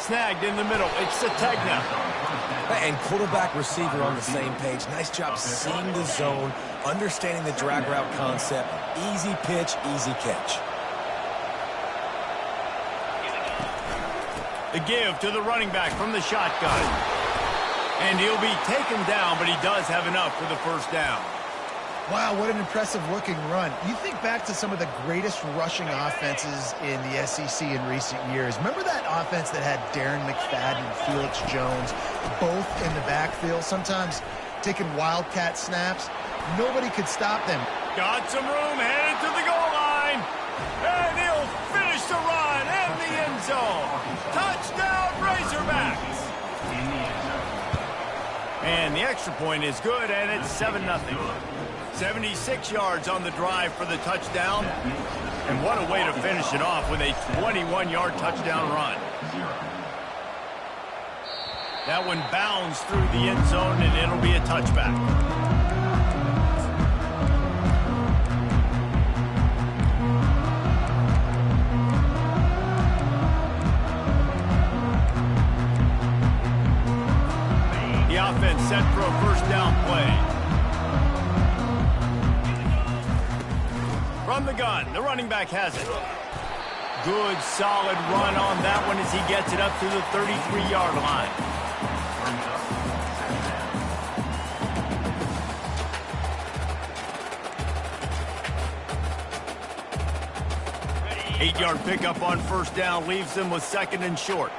snagged in the middle. It's the tag now. And quarterback receiver on the same page. Nice job seeing the zone, understanding the drag route concept. Easy pitch, easy catch. The give to the running back from the shotgun. And he'll be taken down, but he does have enough for the first down. Wow, what an impressive-looking run. You think back to some of the greatest rushing offenses in the SEC in recent years. Remember that offense that had Darren McFadden and Felix Jones both in the backfield, sometimes taking wildcat snaps? Nobody could stop them. Got some room, headed to the goal line. And he'll finish the run in the end zone. Touchdown, Razorbacks. And the extra point is good, and it's 7-0. 76 yards on the drive for the touchdown. And what a way to finish it off with a 21-yard touchdown run. That one bounds through the end zone, and it'll be a touchback. The offense set for a first down play. From the gun, the running back has it. Good, solid run on that one as he gets it up to the 33-yard line. Eight-yard pickup on first down leaves them with second and short.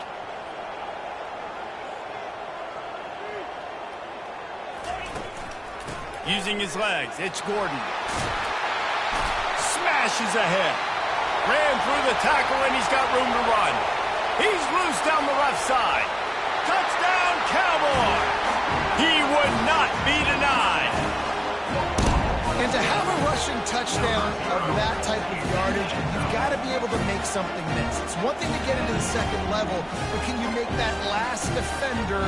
Using his legs, it's Gordon. Smashes ahead. Ran through the tackle, and he's got room to run. He's loose down the left side. Touchdown, Cowboys! He would not be denied. And to have a rushing touchdown of that type of yardage, you've got to be able to make something miss. It's one thing to get into the second level, but can you make that last defender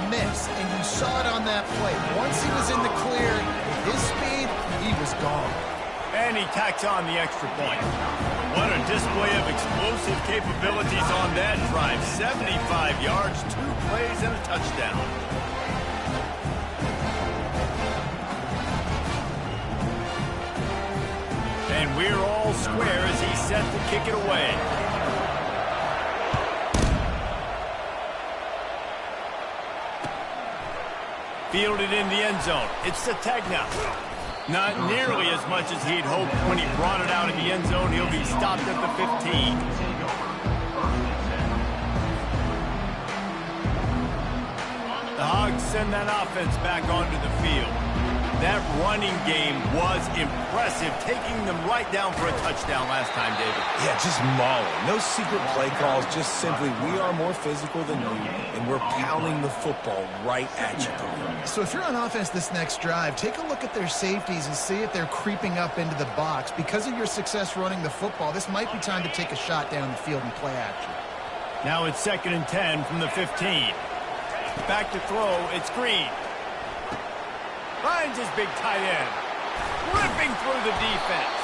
miss? And you saw it on that play. Once he was in the clear, with his speed, he was gone. And he tacks on the extra point. What a display of explosive capabilities on that drive. 75 yards, 2 plays, and a touchdown. And we're all square as he's set to kick it away. Fielded in the end zone. It's the tag now. Not nearly as much as he'd hoped when he brought it out in the end zone. He'll be stopped at the 15. The Hogs send that offense back onto the field. That running game was impressive, taking them right down for a touchdown last time, David. Yeah, just mauling. No secret play calls, just simply we are more physical than you, and we're pounding the football right at you. So if you're on offense this next drive, take a look at their safeties and see if they're creeping up into the box. Because of your success running the football, this might be time to take a shot down the field and play action. Now it's 2nd and 10 from the 15. Back to throw, it's Green. Finds his big tight end. Ripping through the defense.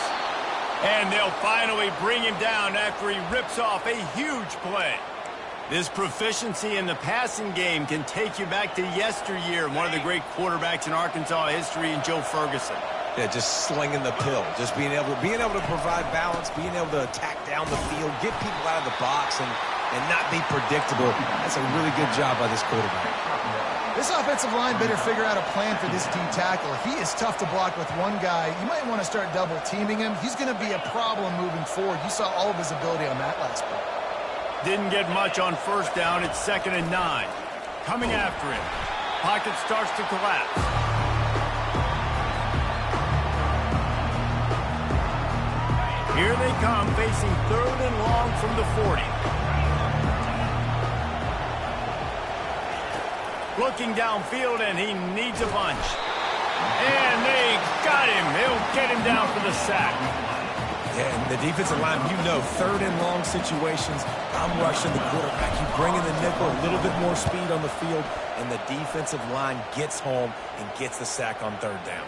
And they'll finally bring him down after he rips off a huge play. This proficiency in the passing game can take you back to yesteryear, one of the great quarterbacks in Arkansas history, in Joe Ferguson. Yeah, just slinging the pill, just being able to provide balance, being able to attack down the field, get people out of the box, and not be predictable. That's a really good job by this quarterback. This offensive line better figure out a plan for this D tackle. He is tough to block with one guy. You might want to start double teaming him. He's going to be a problem moving forward. You saw all of his ability on that last play. Didn't get much on first down. It's 2nd and 9. Coming after him. Pocket starts to collapse. Here they come, facing 3rd and long from the 40. Looking downfield, and he needs a bunch. And they got him. He'll get him down for the sack. Yeah, and the defensive line, 3rd and long situations, I'm rushing the quarterback. You bring in the nickel, a little bit more speed on the field, and the defensive line gets home and gets the sack on 3rd down.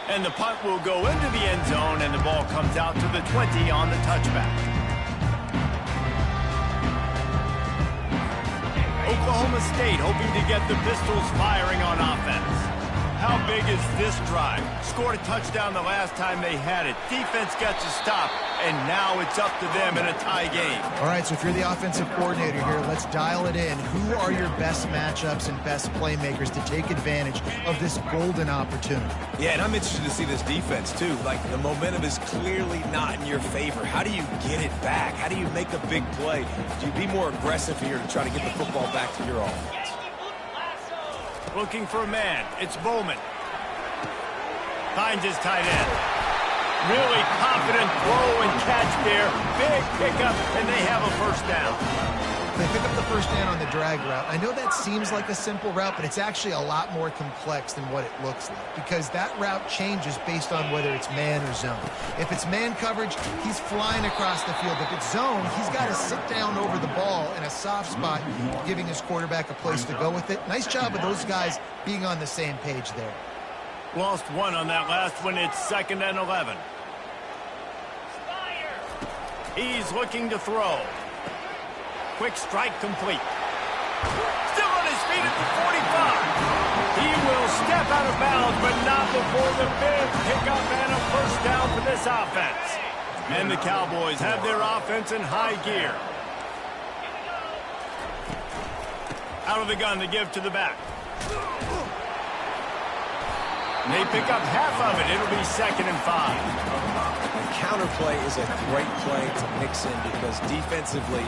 And the punt will go into the end zone, and the ball comes out to the 20 on the touchback. State, hoping to get the Pistols firing on offense. How big is this drive? Scored a touchdown the last time they had it. Defense gets a stop, and now it's up to them in a tie game. All right, so if you're the offensive coordinator here, let's dial it in. Who are your best matchups and best playmakers to take advantage of this golden opportunity? Yeah, and I'm interested to see this defense, too. Like, the momentum is clearly not in your favor. How do you get it back? How do you make a big play? Do you be more aggressive here to try to get the football back to your offense? Looking for a man. It's Bowman. Finds his tight end. Really confident throw and catch there. Big pickup, and they have a first down. They pick up the first down on the drag route. I know that seems like a simple route, but it's actually a lot more complex than what it looks like because that route changes based on whether it's man or zone. If it's man coverage, he's flying across the field. If it's zone, he's got to sit down over the ball in a soft spot, giving his quarterback a place to go with it. Nice job of those guys being on the same page there. Lost one on that last one. It's 2nd and 11. He's looking to throw. Quick strike complete. Still on his feet at the 45. He will step out of bounds, but not before the big pickup and a first down for this offense. And the Cowboys have their offense in high gear. Out of the gun to give to the back. And they pick up half of it. It'll be 2nd and 5. Counterplay is a great play to mix in because defensively,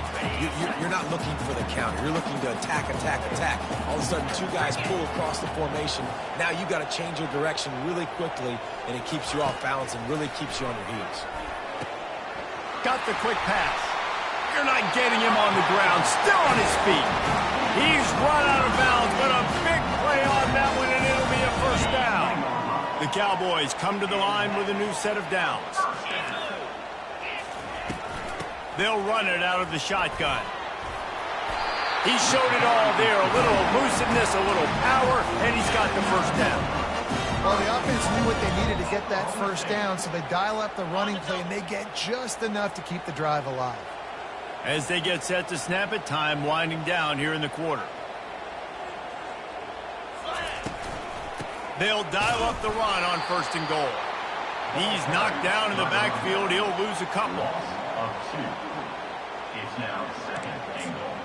you're not looking for the counter. You're looking to attack, attack, attack. All of a sudden, two guys pull across the formation. Now you got to change your direction really quickly, and it keeps you off balance and really keeps you on your heels. Got the quick pass. You're not getting him on the ground. Still on his feet. He's run out of bounds, but a big play on that one, and it'll be a first down. The Cowboys come to the line with a new set of downs. They'll run it out of the shotgun. He showed it all there. A little elusiveness, a little power, and he's got the first down. Well, the offense knew what they needed to get that first down, so they dial up the running play, and they get just enough to keep the drive alive. As they get set to snap it, time winding down here in the quarter. They'll dial up the run on 1st and goal. He's knocked down in the backfield. He'll lose a couple. It's now 2nd and goal.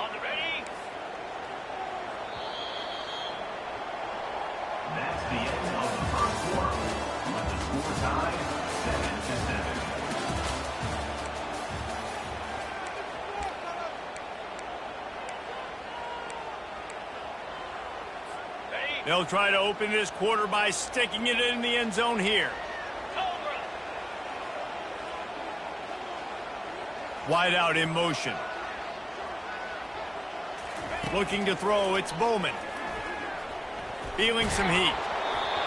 On the ready. That's the end of the first quarter. With the score tied 7-7. They'll try to open this quarter by sticking it in the end zone here. Wide out in motion. Looking to throw, it's Bowman. Feeling some heat.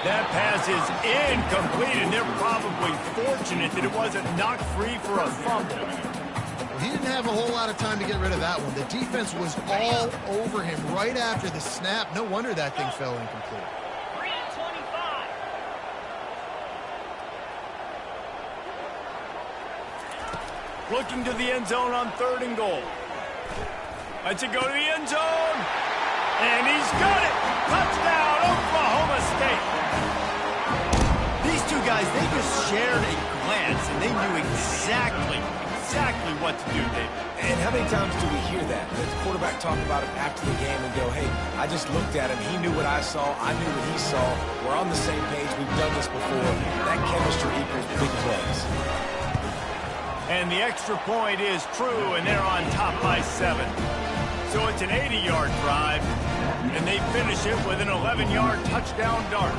That pass is incomplete, and they're probably fortunate that it wasn't knocked free for a fumble. He didn't have a whole lot of time to get rid of that one. The defense was all over him right after the snap. No wonder that thing fell incomplete. 3:25. Looking to the end zone on 3rd and goal. Lets it go to the end zone. And he's got it. Touchdown, Oklahoma State. These two guys, they just shared a glance, and they knew exactly what to do, David. And how many times do we hear that? The quarterback talk about it after the game and go, hey, I just looked at him. He knew what I saw. I knew what he saw. We're on the same page. We've done this before. That chemistry equals big plays. And the extra point is true, and they're on top by 7. So it's an 80-yard drive, and they finish it with an 11-yard touchdown dart.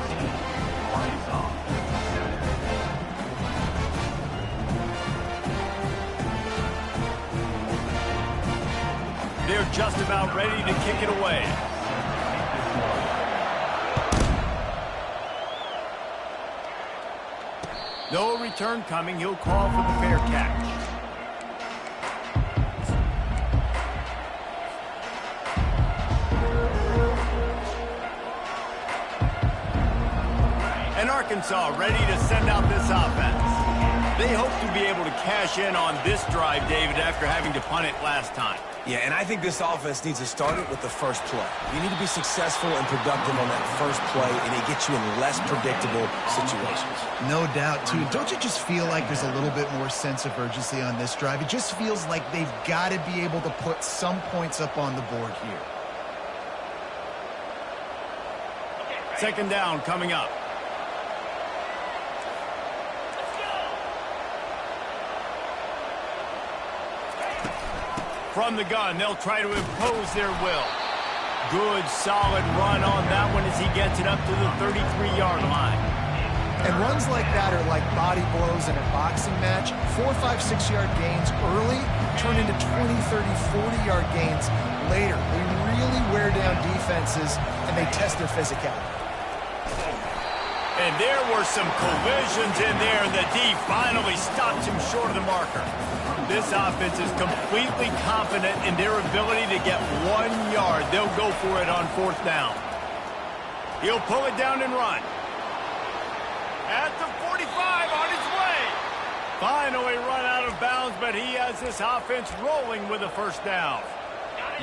They're just about ready to kick it away. No return coming. He'll call for the fair catch. And Arkansas ready to send out this offense. They hope to be able to cash in on this drive, David, after having to punt it last time. Yeah, and I think this offense needs to start it with the first play. You need to be successful and productive on that first play, and it gets you in less predictable situations. No doubt, too. Don't you just feel like there's a little bit more sense of urgency on this drive? It just feels like they've got to be able to put some points up on the board here. Second down coming up. From the gun, they'll try to impose their will. Good, solid run on that one as he gets it up to the 33-yard line. And runs like that are like body blows in a boxing match. 4, 5, 6-yard gains early turn into 20, 30, 40-yard gains later. They really wear down defenses, and they test their physicality. And there were some collisions in there, and the D finally stops him short of the marker. This offense is completely confident in their ability to get 1 yard. They'll go for it on fourth down. He'll pull it down and run. At the 45, on his way. Finally run out of bounds, but he has this offense rolling with a first down.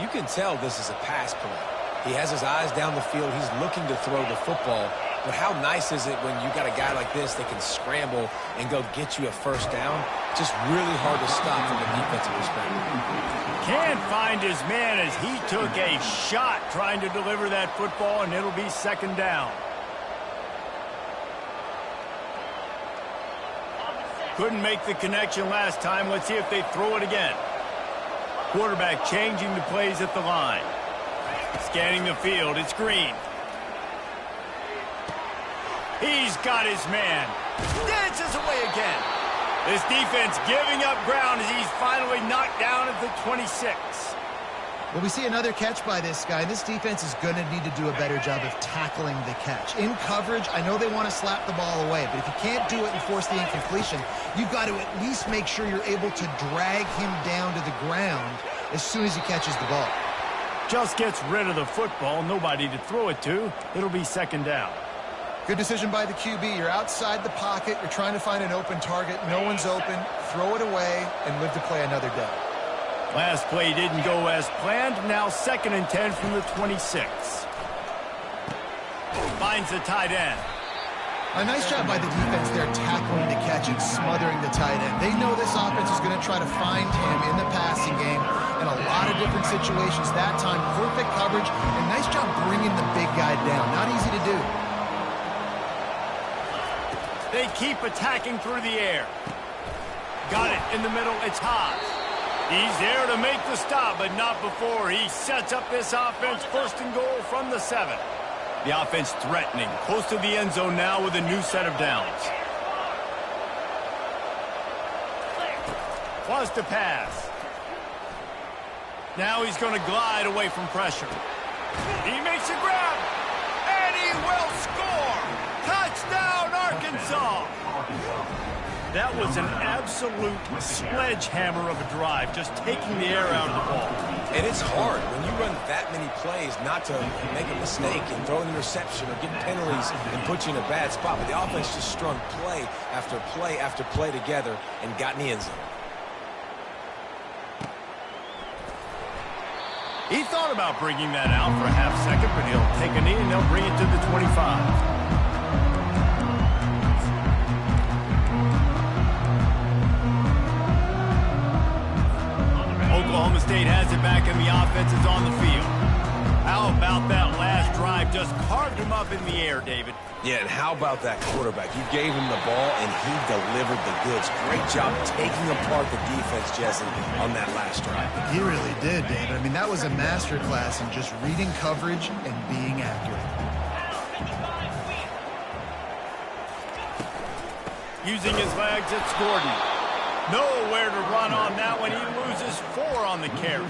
You can tell this is a pass play. He has his eyes down the field. He's looking to throw the football. But how nice is it when you got a guy like this that can scramble and go get you a first down? Just really hard to stop from a defensive perspective. Can't find his man as he took a shot trying to deliver that football, and it'll be second down. Couldn't make the connection last time. Let's see if they throw it again. Quarterback changing the plays at the line. Scanning the field. It's Green. He's got his man. Dances away again. This defense giving up ground as he's finally knocked down at the 26. Well, we see another catch by this guy. This defense is going to need to do a better job of tackling the catch. In coverage, I know they want to slap the ball away, but if you can't do it and force the incompletion, you've got to at least make sure you're able to drag him down to the ground as soon as he catches the ball. Just gets rid of the football. Nobody to throw it to. It'll be second down. Good decision by the QB. You're outside the pocket. You're trying to find an open target. No one's open. Throw it away and live to play another day. Last play didn't go as planned. Now second and 10 from the 26. Finds the tight end. A nice job by the defense there tackling the catch and smothering the tight end. They know this offense is going to try to find him in the passing game in a lot of different situations. That time, perfect coverage and nice job bringing the big guy down. Not easy to do. They keep attacking through the air. Got it in the middle. It's Haas. He's there to make the stop, but not before he sets up this offense. First and goal from the 7. The offense threatening. Close to the end zone now with a new set of downs. Wants to pass. Now he's going to glide away from pressure. He makes a grab, and he will score. Touchdown, Arkansas. That was an absolute sledgehammer of a drive, just taking the air out of the ball. And it's hard when you run that many plays not to make a mistake and throw an interception or get penalties and put you in a bad spot. But the offense just strung play after play after play together and got in the end zone. He thought about bringing that out for a half second, but he'll take a knee and they'll bring it to the 25. Oklahoma State has it back and the offense is on the field. How about that last drive? Just carved him up in the air, David. Yeah, and how about that quarterback? You gave him the ball, and he delivered the goods. Great job taking apart the defense, Jesse, on that last drive. He really did, David. I mean, that was a masterclass in just reading coverage and being accurate. Using his legs, it's Gordon. Nowhere to run on that one. He loses 4 on the carry.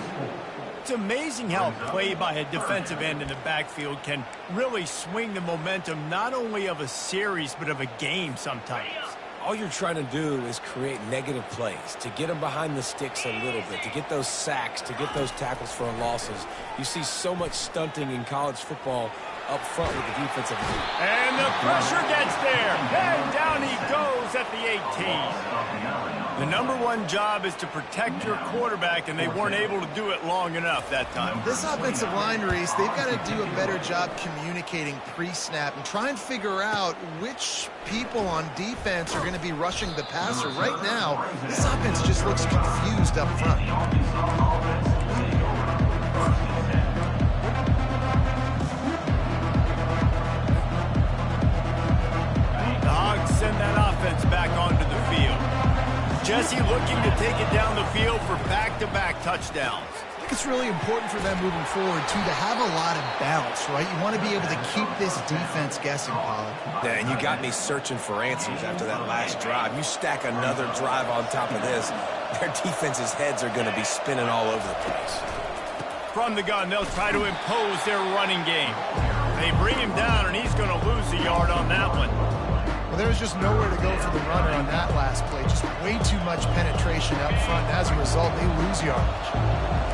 It's amazing how play by a defensive end in the backfield can really swing the momentum not only of a series but of a game sometimes. all you're trying to do is create negative plays, to get them behind the sticks a little bit, to get those sacks, to get those tackles for losses. You see so much stunting in college football up front with the defensive line. And the pressure gets there. And down he goes at the 18. The number one job is to protect your quarterback, and they weren't able to do it long enough that time. This offensive line, Reese, they've got to do a better job communicating pre-snap and try and figure out which people on defense are going to be rushing the passer. Right now, this offense just looks confused up front. The Hogs send that offense back onto the field. Jesse looking to take it down the field for back-to-back touchdowns. I think it's really important for them moving forward, too, to have a lot of balance, right? You want to be able to keep this defense guessing, Pollard. Yeah, and you got me searching for answers after that last drive. You stack another drive on top of this, their defense's heads are going to be spinning all over the place. From the gun, they'll try to impose their running game. They bring him down, and he's going to lose a yard on that one. Well, there was just nowhere to go for the runner on that last play. Just way too much penetration up front. As a result, they lose yardage.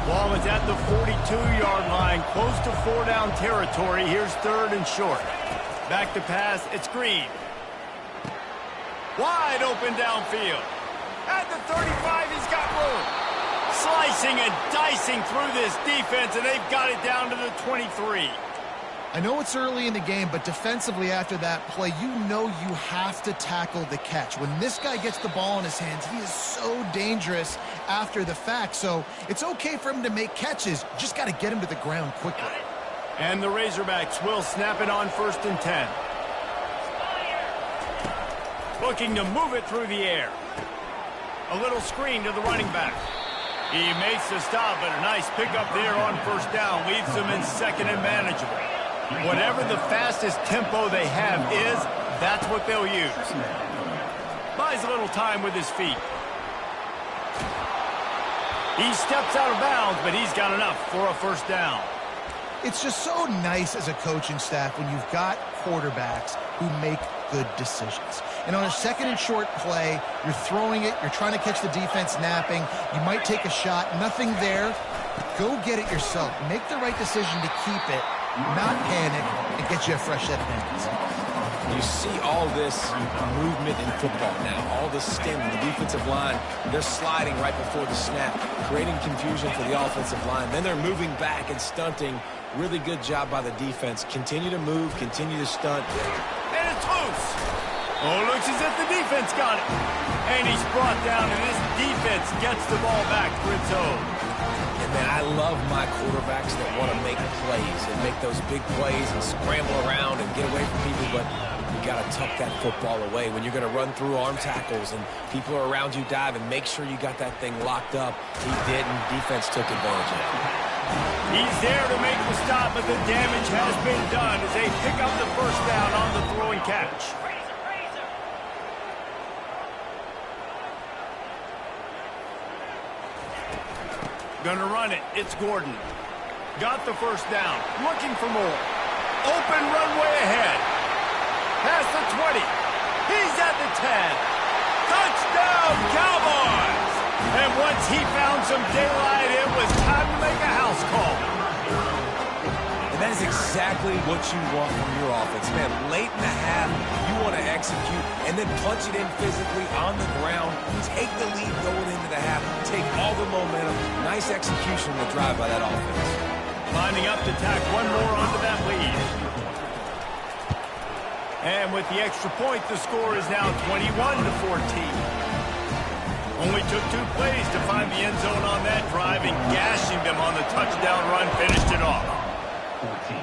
Ball is at the 42-yard line, close to 4-down territory. Here's 3rd and short. Back to pass, it's Green. Wide open downfield. At the 35, he's got room. Slicing and dicing through this defense, and they've got it down to the 23. I know it's early in the game, but defensively after that play, you know you have to tackle the catch. When this guy gets the ball in his hands, he is so dangerous after the fact. So it's okay for him to make catches. Just got to get him to the ground quickly. And the Razorbacks will snap it on 1st and 10. Looking to move it through the air. A little screen to the running back. He makes the stop, but a nice pickup there on 1st down. Leaves them in 2nd and manageable. Whatever the fastest tempo they have is, that's what they'll use. Buys a little time with his feet. He steps out of bounds, but he's got enough for a 1st down. It's just so nice as a coaching staff when you've got quarterbacks who make good decisions. And on a 2nd and short play, you're throwing it, you're trying to catch the defense napping, you might take a shot, nothing there. Go get it yourself. Make the right decision to keep it, not panic, and get you a fresh set of hands. You see all this movement in football now, all the stem, the defensive line, they're sliding right before the snap, creating confusion for the offensive line. Then they're moving back and stunting. Really good job by the defense. Continue to move, continue to stunt. And it's loose. Oh, looks as if the defense got it. And he's brought down, and this defense gets the ball back for its own. And man, I love my quarterbacks that want to make plays and make those big plays and scramble around and get away from people, but you got to tuck that football away. When you're going to run through arm tackles and people are around you diving, make sure you got that thing locked up. He did, and defense took advantage of it. He's there to make the stop, but the damage has been done as they pick up the 1st down on the throw and catch. Gonna run it. It's Gordon. Got the 1st down. Looking for more. Open runway ahead. Past the 20. He's at the 10. Touchdown, Cowboys! And once he found some daylight, it was time to make a house call. And that is exactly what you want from your offense. Man, late in the half, you want to execute and then punch it in physically on the ground. Take the lead going into the half. Take all the momentum. Nice execution on the drive by that offense. Lining up to tack one more onto that lead. And with the extra point, the score is now 21-14. Only took 2 plays to find the end zone on that drive, and gashing them on the touchdown run finished it off. 14.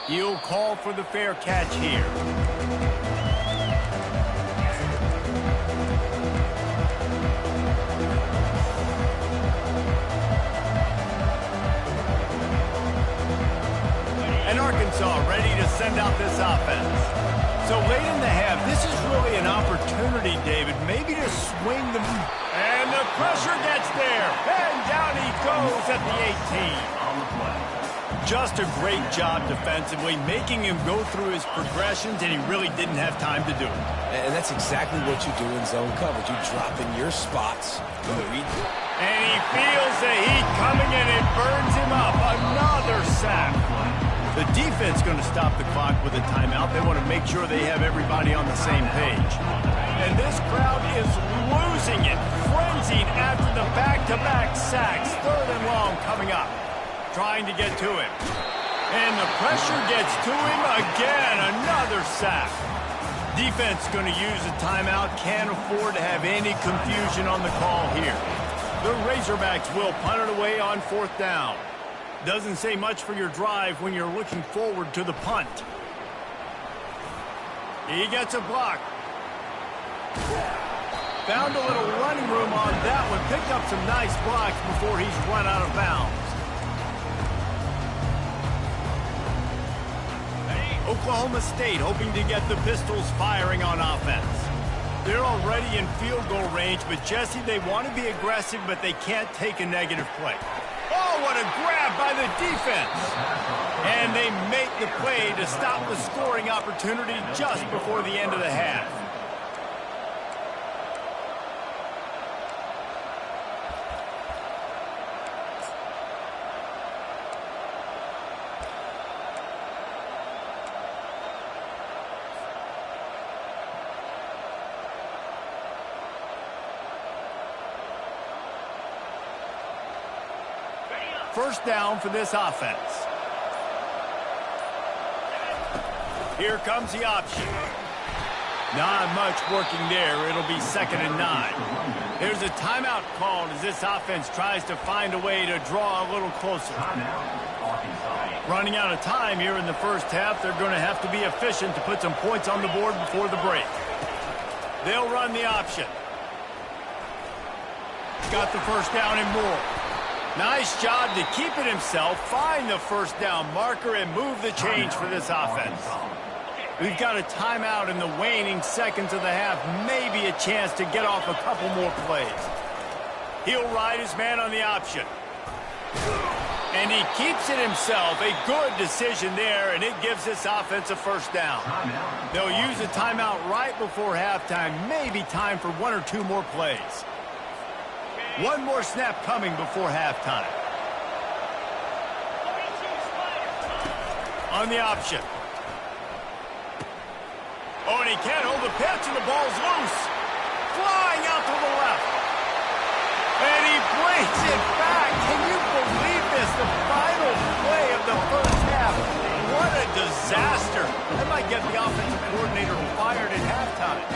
He'll call for the fair catch here. And Arkansas ready to send out this offense. So late in the half, this is really an opportunity, David, maybe to swing them. And the pressure gets there. And down he goes at the 18. Just a great job defensively, making him go through his progressions, and he really didn't have time to do it. And that's exactly what you do in zone coverage. You drop in your spots. And he feels the heat coming, and it burns him up. Another sack. The defense going to stop the clock with a timeout. They want to make sure they have everybody on the same page. And this crowd is losing it, frenzied after the back-to-back sacks. 3rd and long coming up. Trying to get to him. And the pressure gets to him again. Another sack. Defense going to use a timeout. Can't afford to have any confusion on the call here. The Razorbacks will punt it away on 4th down. Doesn't say much for your drive when you're looking forward to the punt. He gets a block. Found a little running room on that one. Picked up some nice blocks before he's run out of bounds. Oklahoma State hoping to get the Pistols firing on offense. They're already in field goal range, but Jesse, they want to be aggressive, but they can't take a negative play. Oh, what a grab by the defense. And they make the play to stop the scoring opportunity just before the end of the half. First down for this offense. Here comes the option. Not much working there. It'll be 2nd and 9. There's a timeout called as this offense tries to find a way to draw a little closer. Running out of time here in the first half. They're going to have to be efficient to put some points on the board before the break. They'll run the option. Got the first down and more. Nice job to keep it himself, find the first down marker, and move the change for this offense. We've got a timeout in the waning seconds of the half, maybe a chance to get off a couple more plays. He'll ride his man on the option. And he keeps it himself. A good decision there, and it gives this offense a first down. They'll use a timeout right before halftime, maybe time for 1 or 2 more plays. One more snap coming before halftime. On the option. Oh, and he can't hold the pitch, and the ball's loose. Flying out to the left. And he breaks it back. Can you believe this? The final play of the first half. What a disaster. That might get the offensive coordinator fired at halftime.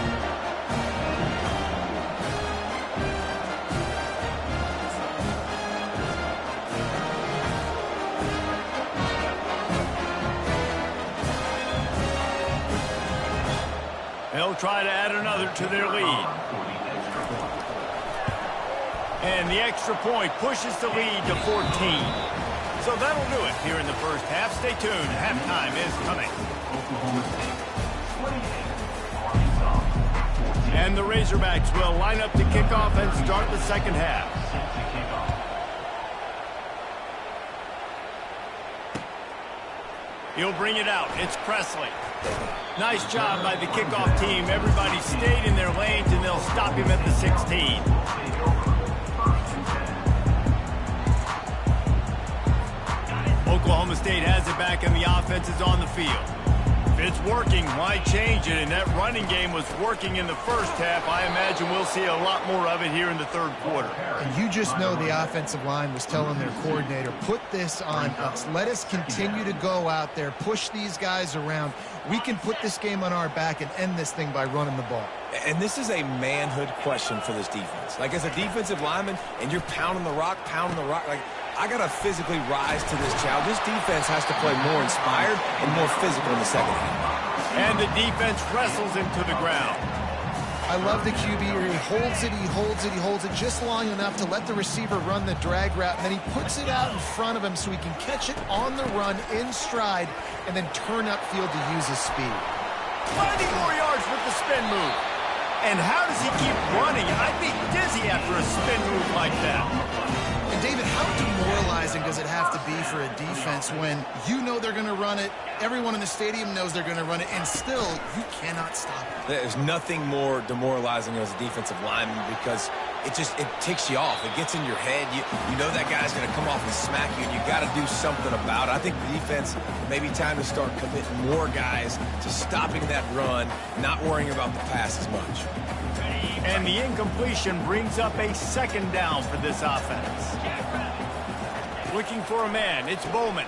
They'll try to add another to their lead. And the extra point pushes the lead to 14. So that'll do it here in the first half. Stay tuned. Halftime is coming. And the Razorbacks will line up to kick off and start the second half. He'll bring it out. It's Presley. Nice job by the kickoff team. Everybody stayed in their lanes, and they'll stop him at the 16. Oklahoma State has it back, and the offense is on the field. If it's working, why change it? And that running game was working in the first half. I imagine we'll see a lot more of it here in the third quarter. And you just know the offensive line was telling their coordinator, put this on us. Let us continue to go out there, push these guys around. We can put this game on our back and end this thing by running the ball. And this is a manhood question for this defense. Like, as a defensive lineman, and you're pounding the rock, like, I got to physically rise to this challenge. This defense has to play more inspired and more physical in the second half. And the defense wrestles him to the ground. I love the QB here. He holds it, he holds it, he holds it just long enough to let the receiver run the drag route, and then he puts it out in front of him so he can catch it on the run in stride and then turn upfield to use his speed. 90 more yards with the spin move. And how does he keep running? I'd be dizzy after a spin move like that. And David, how demoralizing does it have to be for a defense when you know they're going to run it, everyone in the stadium knows they're going to run it, and still you cannot stop it? There's nothing more demoralizing as a defensive lineman because it ticks you off. It gets in your head. You know that guy's going to come off and smack you, and you got to do something about it. I think the defense may be time to start committing more guys to stopping that run, not worrying about the pass as much. And the incompletion brings up a second down for this offense. Looking for a man, it's Bowman.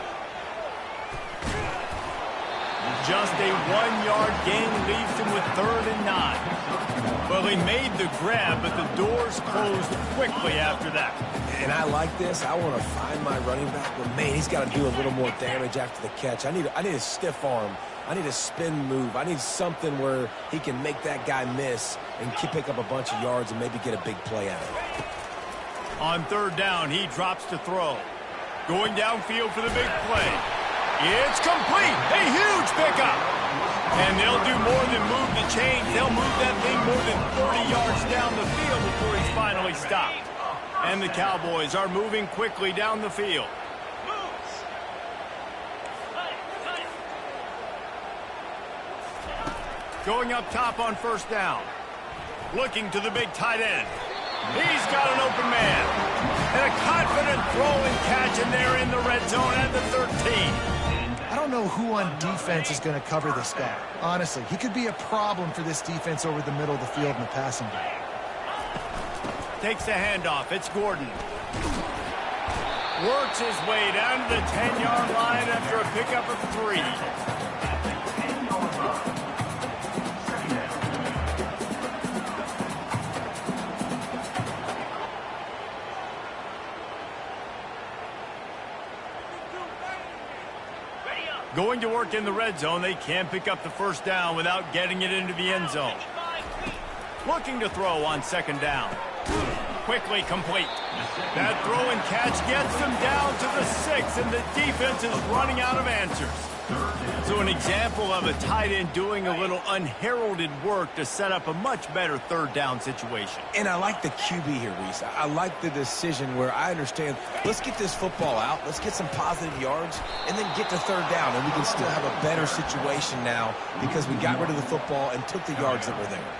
Just a 1-yard gain leaves him with 3rd and 9. Well, he made the grab, but the doors closed quickly after that. And I like this. I want to find my running back, but man, he's got to do a little more damage after the catch. I need a stiff arm. I need a spin move. I need something where he can make that guy miss and pick up a bunch of yards and maybe get a big play out of it. On 3rd down, he drops to throw. Going downfield for the big play. It's complete. A huge pickup. And they'll do more than move the chains. They'll move that thing more than 30 yards down the field before he's finally stopped. And the Cowboys are moving quickly down the field. Going up top on 1st down. Looking to the big tight end. He's got an open man. And a confident throw and catch, and they're in the red zone at the 13. I don't know who on defense is going to cover this guy. Honestly, he could be a problem for this defense over the middle of the field in the passing game. Takes the handoff. It's Gordon. Works his way down to the 10-yard line after a pickup of 3. Going to work in the red zone, they can pick up the 1st down without getting it into the end zone. Looking to throw on 2nd down. Quickly complete. That throw and catch gets them down to the 6, and the defense is running out of answers. So an example of a tight end doing a little unheralded work to set up a much better 3rd down situation. And I like the QB here, Reese. I like the decision where I understand, let's get this football out, let's get some positive yards, and then get to 3rd down, and we can still have a better situation now because we got rid of the football and took the yards that were there.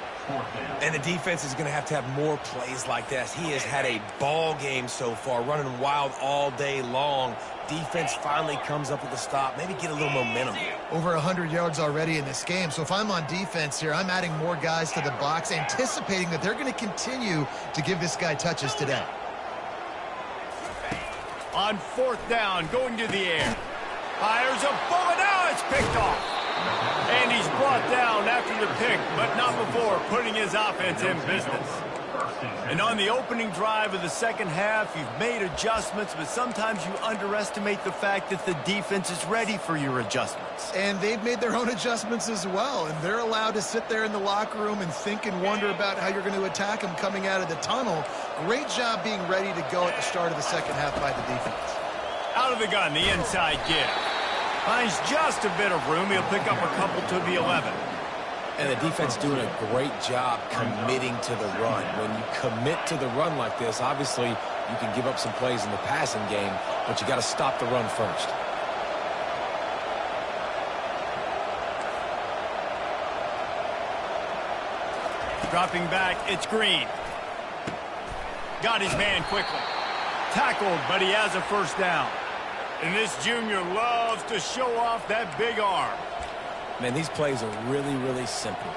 And the defense is going to have more plays like this. He has had a ball game so far, running wild all day long. Defense finally comes up with a stop, maybe get a little momentum. Over 100 yards already in this game. So if I'm on defense here, I'm adding more guys to the box, anticipating that they're going to continue to give this guy touches today. On 4th down, going to the air. Fires a bullet. Now it's picked off. And he's brought down after the pick, but not before putting his offense in business. And on the opening drive of the 2nd half, you've made adjustments, but sometimes you underestimate the fact that the defense is ready for your adjustments. And they've made their own adjustments as well, and they're allowed to sit there in the locker room and think and wonder about how you're going to attack them coming out of the tunnel. Great job being ready to go at the start of the 2nd half by the defense. Out of the gun, the inside give. Finds just a bit of room. He'll pick up a couple to the 11. And the defense doing a great job committing to the run. When you commit to the run like this, obviously you can give up some plays in the passing game, but you got to stop the run first. Dropping back, it's Green. Got his man quickly. Tackled, but he has a 1st down. And this junior loves to show off that big arm. Man, these plays are really, really simple.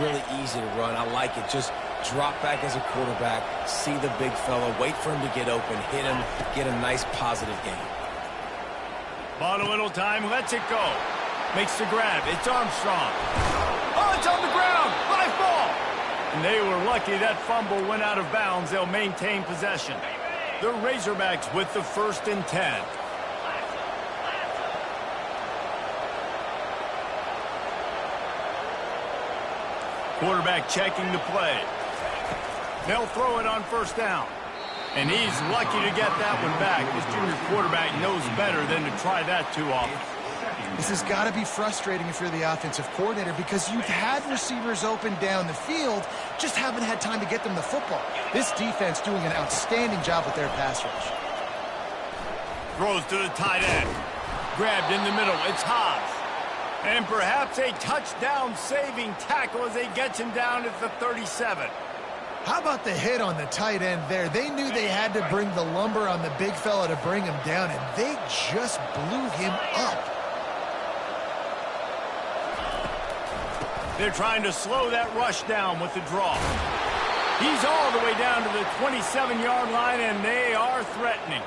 Really easy to run. I like it. Just drop back as a quarterback, see the big fella, wait for him to get open, hit him, get a nice positive gain. Bought a little time, lets it go. Makes the grab. It's Armstrong. Oh, it's on the ground. High ball. And they were lucky that fumble went out of bounds. They'll maintain possession. The Razorbacks with the 1st and 10. Quarterback checking the play. They'll throw it on 1st down. And he's lucky to get that one back. This junior quarterback knows better than to try that too often. This has got to be frustrating if you're the offensive coordinator because you've had receivers open down the field, just haven't had time to get them the football. This defense doing an outstanding job with their pass rush. Throws to the tight end. Grabbed in the middle. It's Haas. And perhaps a touchdown-saving tackle as they gets him down at the 37. How about the hit on the tight end there? They knew they had to bring the lumber on the big fella to bring him down, and they just blew him up. They're trying to slow that rush down with the draw. He's all the way down to the 27-yard line, and they are threatening.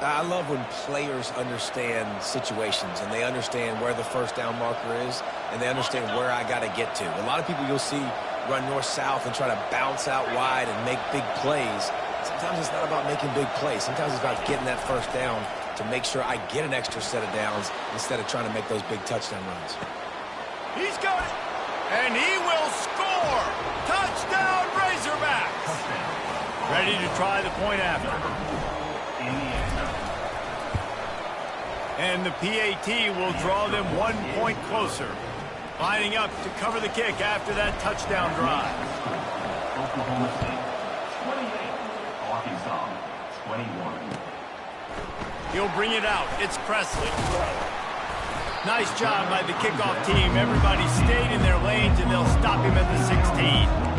I love when players understand situations and they understand where the first down marker is and they understand where I got to get to. A lot of people you'll see run north-south and try to bounce out wide and make big plays. Sometimes it's not about making big plays. Sometimes it's about getting that first down to make sure I get an extra set of downs instead of trying to make those big touchdown runs. He's got it, and he will score. Touchdown, Razorbacks. Ready to try the point after. And the PAT will draw them 1 point closer. Lining up to cover the kick after that touchdown drive. Oklahoma State, 28. Arkansas, 21. He'll bring it out. It's Presley. Nice job by the kickoff team. Everybody stayed in their lanes, and they'll stop him at the 16.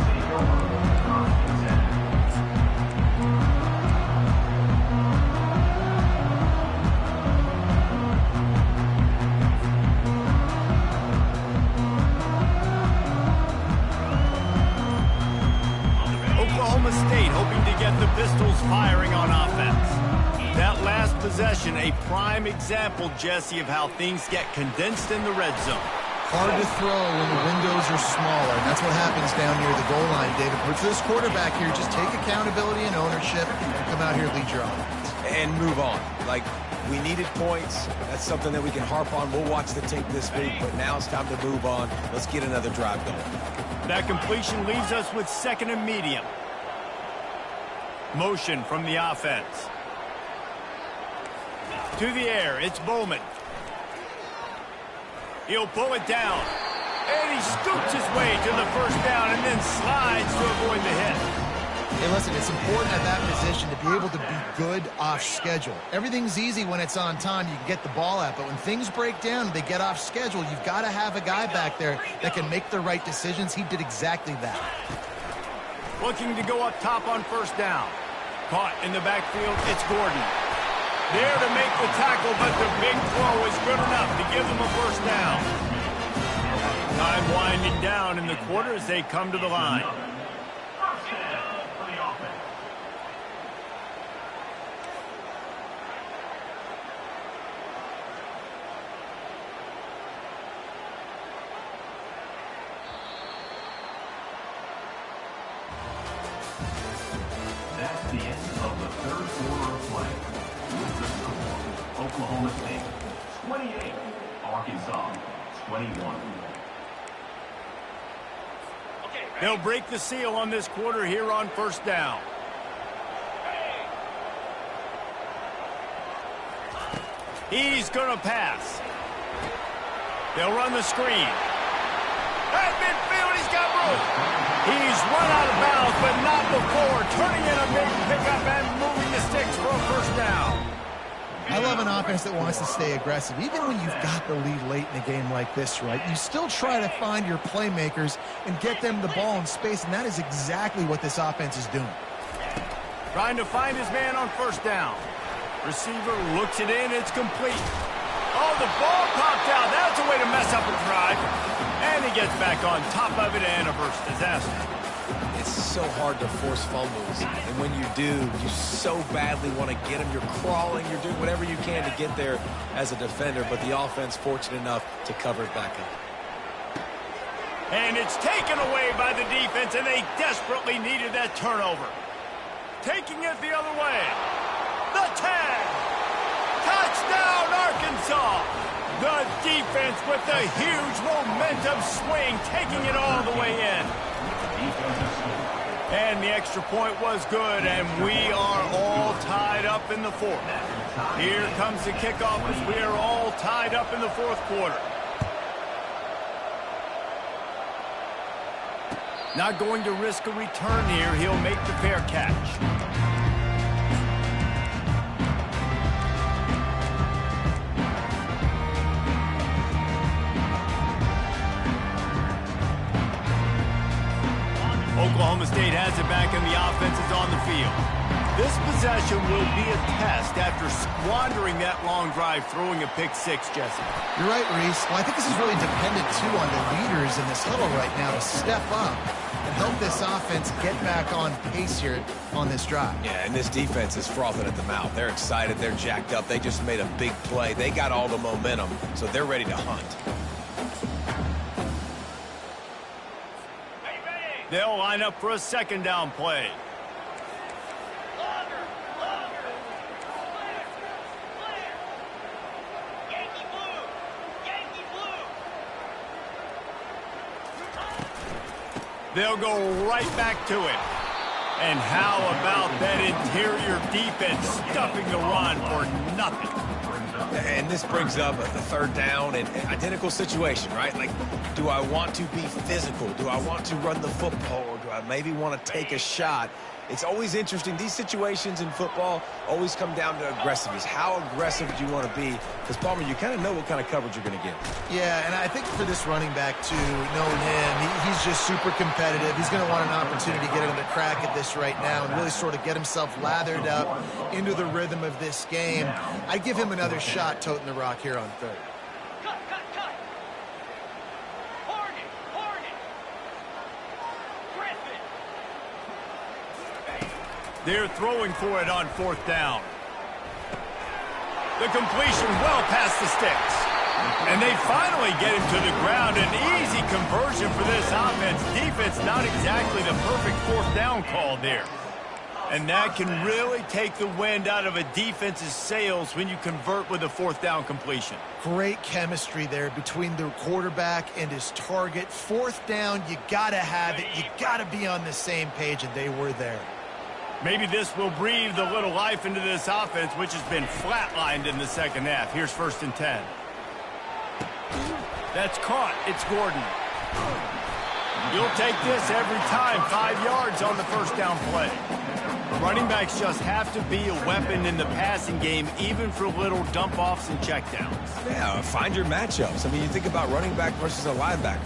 Oklahoma State hoping to get the Pistols firing on offense. That last possession, a prime example, Jesse, of how things get condensed in the red zone. Hard to throw when the windows are smaller, and that's what happens down near the goal line, David. But for this quarterback here, just take accountability and ownership and come out here and lead your offense. And move on. Like, we needed points. That's something that we can harp on. We'll watch the tape this week, but now it's time to move on. Let's get another drive going. That completion leaves us with second and medium. Motion from the offense. To the air, it's Bowman. He'll pull it down. And he scoops his way to the first down and then slides to avoid the hit. Hey, listen, it's important at that position to be able to be good off schedule. Everything's easy when it's on time. You can get the ball out. But when things break down and they get off schedule, you've got to have a guy back there that can make the right decisions. He did exactly that. Looking to go up top on first down. Caught in the backfield, it's Gordon. There to make the tackle, but the big throw is good enough to give them a first down. Time winding down in the quarter as they come to the line. That's the end of the third quarter of play. With the score, Oklahoma State, 28. Arkansas, 21. They'll break the seal on this quarter here on first down. He's going to pass. They'll run the screen. At midfield, he's got room. He's run out of bounds, but not before turning in a big pickup and moving the sticks for a first down. I love an offense that wants to stay aggressive. Even when you've got the lead late in a game like this, right, you still try to find your playmakers and get them the ball in space, and that is exactly what this offense is doing. Trying to find his man on first down. Receiver looks it in. It's complete. Oh, the ball popped out. That's a way to mess up a drive. And he gets back on top of it and averts disaster. It's so hard to force fumbles, and when you do, you so badly want to get them. You're crawling, you're doing whatever you can to get there as a defender, but the offense fortunate enough to cover it back up. And it's taken away by the defense, and they desperately needed that turnover. Taking it the other way. The tag. Touchdown, Arkansas. The defense with the huge momentum swing, taking it all the way in. And the extra point was good, and we are all tied up in the fourth. Here comes the kickoff as we are all tied up in the fourth quarter. Not going to risk a return here. He'll make the fair catch. Oklahoma State has it back and the offense is on the field. This possession will be a test after squandering that long drive, throwing a pick six, Jesse. You're right, Reese. Well, I think this is really dependent, too, on the leaders in this huddle right now to step up and help this offense get back on pace here on this drive. Yeah, and this defense is frothing at the mouth. They're excited. They're jacked up. They just made a big play. They got all the momentum, so they're ready to hunt. They'll line up for a second down play. They'll go right back to it. And how about that interior defense stuffing the run for nothing? And this brings up the third down and identical situation, right? Like, do I want to be physical? Do I want to run the football? Or do I maybe want to take a shot? It's always interesting. These situations in football always come down to aggressiveness. How aggressive do you want to be? Because, Palmer, you kind of know what kind of coverage you're going to get. Yeah, and I think for this running back, too, knowing him, he's just super competitive. He's going to want an opportunity to get another crack at this right now and really sort of get himself lathered up into the rhythm of this game. I give him another shot toting the rock here on third. They're throwing for it on fourth down. The completion well past the sticks. And they finally get him to the ground. An easy conversion for this offense. Defense not exactly the perfect fourth down call there. And that can really take the wind out of a defense's sails when you convert with a fourth down completion. Great chemistry there between the quarterback and his target. Fourth down, you got to have it. You got to be on the same page, and they were there. Maybe this will breathe a little life into this offense, which has been flatlined in the second half. Here's 1st and 10. That's caught. It's Gordon. You'll take this every time. 5 yards on the first down play. Running backs just have to be a weapon in the passing game, even for little dump-offs and checkdowns. Yeah, find your matchups. I mean, you think about running back versus a linebacker.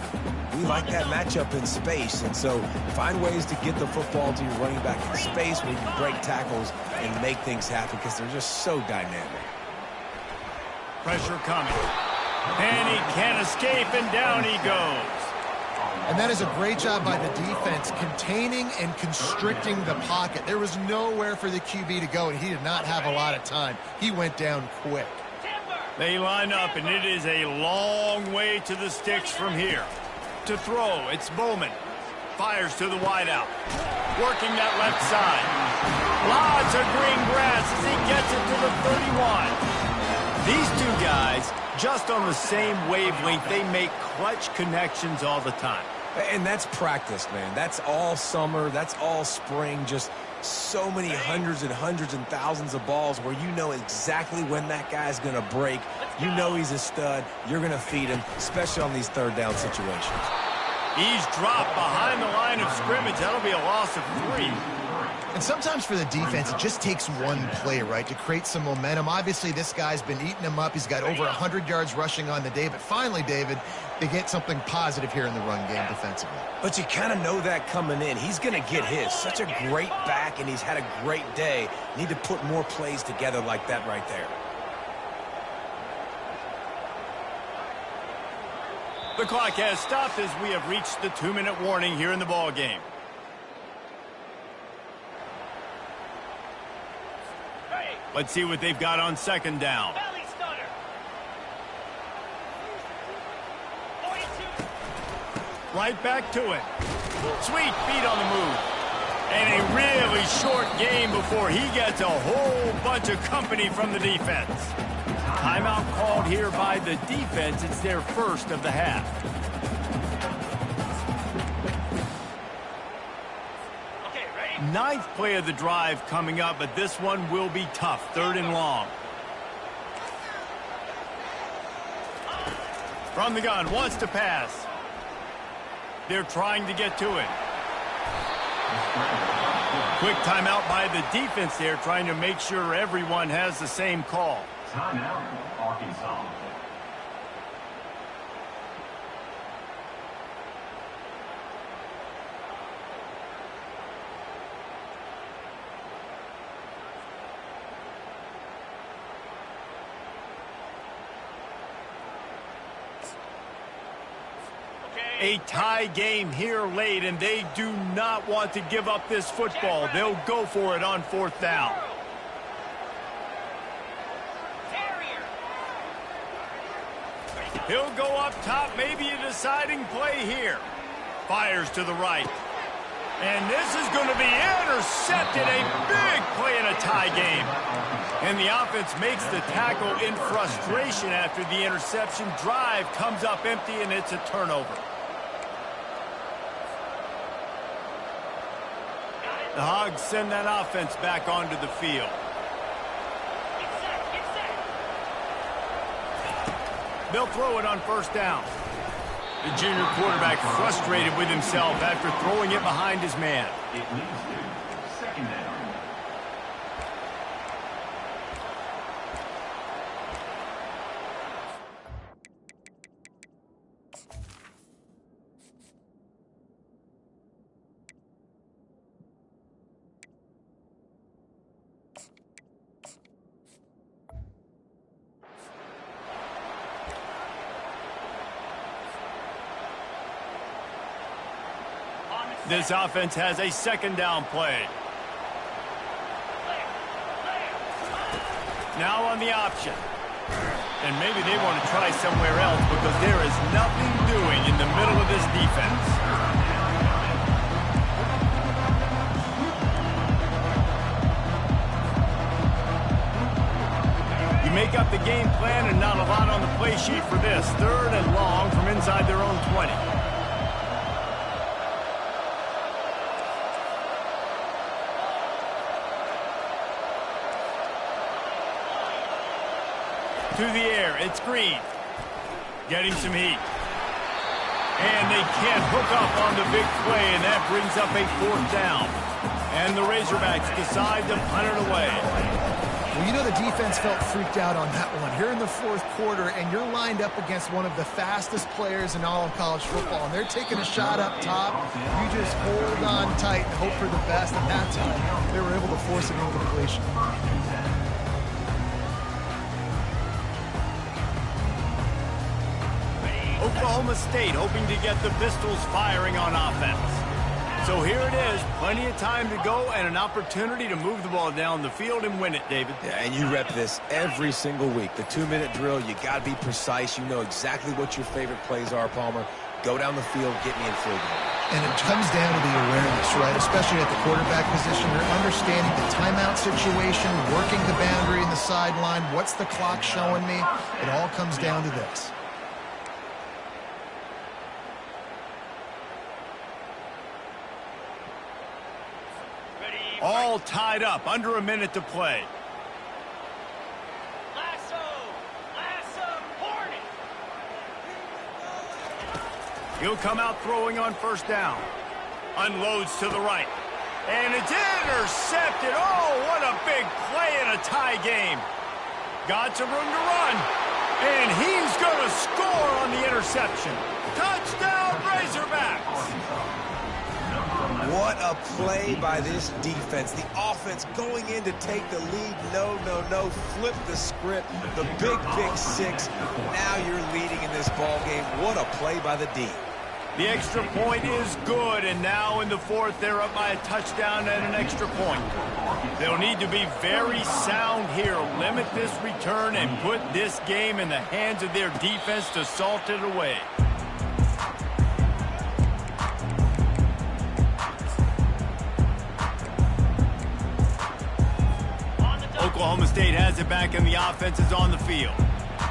We like that matchup in space, and so find ways to get the football to your running back in space where you can break tackles and make things happen because they're just so dynamic. Pressure coming. And he can't escape, and down he goes. And that is a great job by the defense, containing and constricting the pocket. There was nowhere for the QB to go, and he did not have a lot of time. He went down quick. They line up, and it is a long way to the sticks from here. To throw, it's Bowman. Fires to the wideout. Working that left side. Lots of green grass as he gets it to the 31. These two guys, just on the same wavelength, they make clutch connections all the time. And that's practice, man. That's all summer. That's all spring. Just so many hundreds and hundreds and thousands of balls where you know exactly when that guy's going to break. You know he's a stud. You're going to feed him, especially on these third down situations. He's dropped behind the line of scrimmage. That'll be a loss of 3. And sometimes for the defense, it just takes one play, right, to create some momentum. Obviously, this guy's been eating him up. He's got over 100 yards rushing on the day. But finally, David, they get something positive here in the run game defensively. But you kind of know that coming in. He's going to get his. Such a great back, and he's had a great day. Need to put more plays together like that right there. The clock has stopped as we have reached the 2-minute warning here in the ball game. Let's see what they've got on second down. Right back to it. Sweet feet on the move. And a really short game before he gets a whole bunch of company from the defense. Timeout called here by the defense. It's their first of the half. Okay, ready? 9th play of the drive coming up, but this one will be tough. 3rd and long. From the gun, wants to pass. They're trying to get to it. Quick timeout by the defense there, trying to make sure everyone has the same call. Timeout, Arkansas. A tie game here late, and they do not want to give up this football. They'll go for it on 4th down. He'll go up top, maybe a deciding play here. Fires to the right. And this is going to be intercepted. A big play in a tie game. And the offense makes the tackle in frustration after the interception. Drive comes up empty, and it's a turnover. The Hogs send that offense back onto the field. They'll throw it on 1st down. The junior quarterback frustrated with himself after throwing it behind his man. It leads to 2nd down. This offense has a 2nd down play. Now on the option. And maybe they want to try somewhere else because there is nothing doing in the middle of this defense. You make up the game plan and not a lot on the play sheet for this. 3rd and long from inside their own 20. To the air, it's Green. Getting some heat. And they can't hook up on the big play, and that brings up a 4th down. And the Razorbacks decide to punt it away. Well, you know the defense felt freaked out on that one. Here in the 4th quarter, and you're lined up against one of the fastest players in all of college football, and they're taking a shot up top. You just hold on tight and hope for the best, and that time they were able to force an incompletion. Oklahoma State hoping to get the Pistols firing on offense. So here it is, plenty of time to go and an opportunity to move the ball down the field and win it, David. Yeah, and you rep this every single week. The 2-minute drill, you got to be precise. You know exactly what your favorite plays are, Palmer. Go down the field, get me in field goal. And it comes down to the awareness, right? Especially at the quarterback position. You're understanding the timeout situation, working the boundary in the sideline. What's the clock showing me? It all comes down to this. All tied up, under a minute to play. He'll come out throwing on 1st down. Unloads to the right. And it's intercepted. Oh, what a big play in a tie game. Got some room to run. And he's going to score on the interception. Touchdown, Razorbacks. What a play by this defense. The offense going in to take the lead. No. Flip the script. The big pick 6. Now you're leading in this ball game. What a play by the D. The extra point is good, and now in the 4th, they're up by a touchdown and an extra point. They'll need to be very sound here, limit this return, and put this game in the hands of their defense to salt it away. Oklahoma State has it back, and the offense is on the field.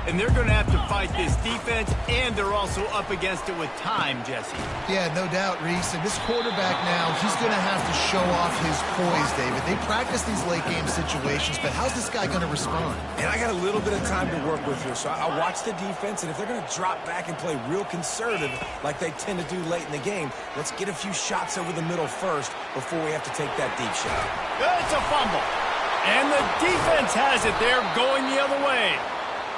And they're going to have to fight this defense, and they're also up against it with time, Jesse. Yeah, no doubt, Reese. And this quarterback now, he's going to have to show off his poise, David. They practice these late-game situations, but how's this guy going to respond? And I got a little bit of time to work with here, so I watch the defense, and if they're going to drop back and play real conservative like they tend to do late in the game, let's get a few shots over the middle first before we have to take that deep shot. It's a fumble. And the defense has it there going the other way.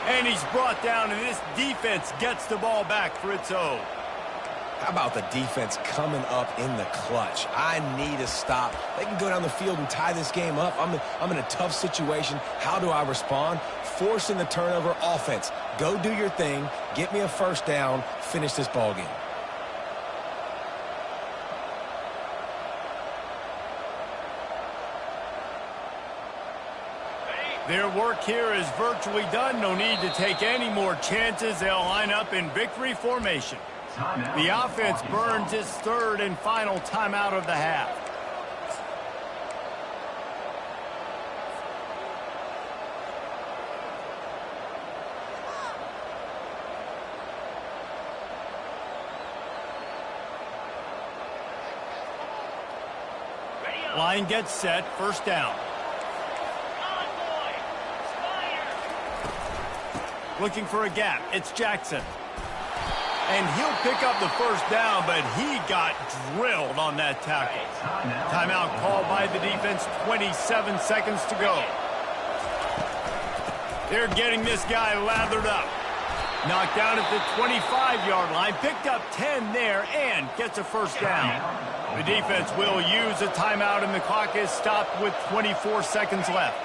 And he's brought down, and this defense gets the ball back for its own. How about the defense coming up in the clutch? I need a stop. They can go down the field and tie this game up. I'm in a tough situation. How do I respond? Forcing the turnover. Offense, go do your thing. Get me a 1st down. Finish this ball game. Their work here is virtually done. No need to take any more chances. They'll line up in victory formation. The offense burns its third and final timeout of the half. Line gets set, first down. Looking for a gap, it's Jackson. And he'll pick up the first down, but he got drilled on that tackle. Timeout called by the defense, 27 seconds to go. They're getting this guy lathered up. Knocked down at the 25-yard line, picked up 10 there, and gets a first down. The defense will use a timeout, and the clock is stopped with 24 seconds left.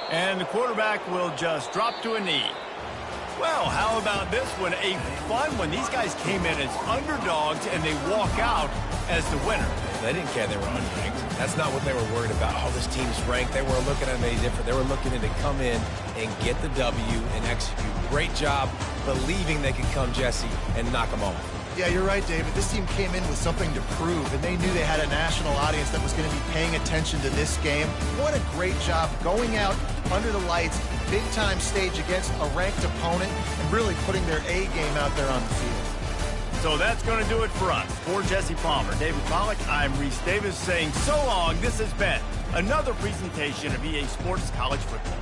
And the quarterback will just drop to a knee. Well, how about this one? A fun one. These guys came in as underdogs, and they walk out as the winner. They didn't care they were unranked. That's not what they were worried about. Oh, this team's ranked. They weren't looking at any different. They were looking to come in and get the W and execute. Great job believing they could come, Jesse, and knock them off. Yeah, you're right, David. This team came in with something to prove, and they knew they had a national audience that was going to be paying attention to this game. What a great job going out under the lights, big-time stage against a ranked opponent, and really putting their A game out there on the field. So that's going to do it for us. For Jesse Palmer, David Pollack, I'm Reese Davis saying so long. This has been another presentation of EA Sports College Football.